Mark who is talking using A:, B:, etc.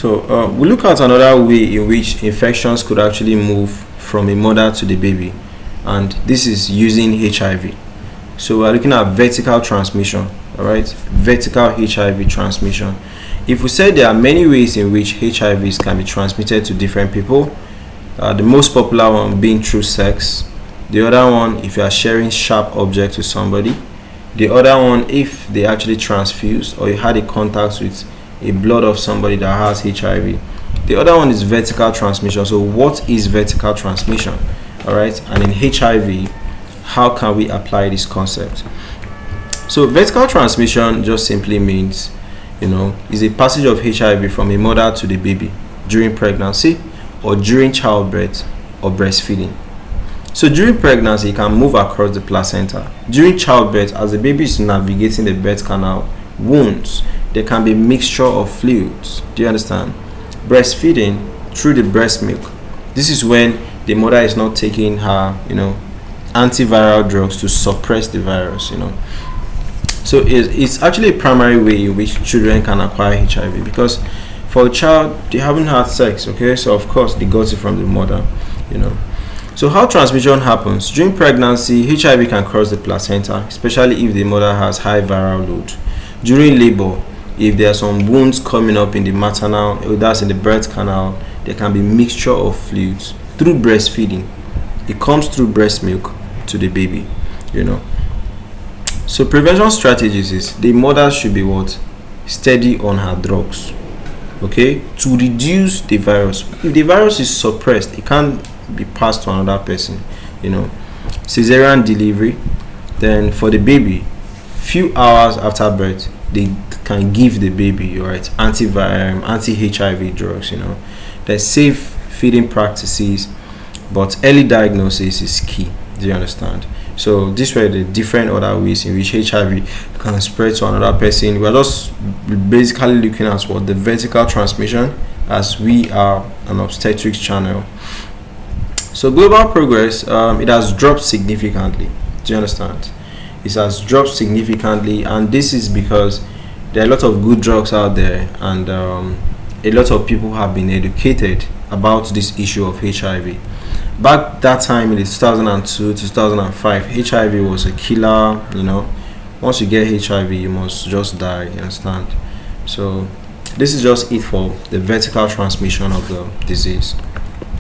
A: So we look at another way in which infections could actually move from a mother to the baby, and this is using HIV. So we're looking at vertical transmission. All right, vertical HIV transmission. If we say there are many ways in which HIVs can be transmitted to different people, the most popular one being through sex, the other one if you are sharing sharp objects with somebody, the other one if they actually transfused or you had a contact with a blood of somebody that has HIV. The other one is vertical transmission. So what is vertical transmission? All right, and in HIV, how can we apply this concept? So vertical transmission just simply means, is a passage of HIV from a mother to the baby during pregnancy or during childbirth or breastfeeding. So during pregnancy, it can move across the placenta. During childbirth, as the baby is navigating the birth canal wounds, there can be mixture of fluids. Do you understand? Breastfeeding through the breast milk. This is when the mother is not taking her, antiviral drugs to suppress the virus, So it's actually a primary way in which children can acquire HIV, because for a child, they haven't had sex, okay? So of course they got it from the mother, So how transmission happens? During pregnancy, HIV can cross the placenta, especially if the mother has high viral load. During labor, if there are some wounds coming up in the maternal, that's in the birth canal, there can be mixture of fluids. Through breastfeeding, it comes through breast milk to the baby, So prevention strategies is the mother should be steady on her drugs, okay, to reduce the virus. If the virus is suppressed, it can't be passed to another person, Cesarean delivery. Then for the baby, few hours after birth, they can give the baby antiviral, anti-HIV drugs. There's safe feeding practices, but early diagnosis is key. Do you understand? So these were the different other ways in which HIV can spread to another person. We're just basically looking at the vertical transmission, as we are an obstetrics channel. So global progress, it has dropped significantly. Do you understand? It has dropped significantly, and this is because there are a lot of good drugs out there, and a lot of people have been educated about this issue of HIV. Back that time in the 2002 2005, HIV was a killer. Once you get HIV, you must just die. You understand? So this is just it for the vertical transmission of the disease.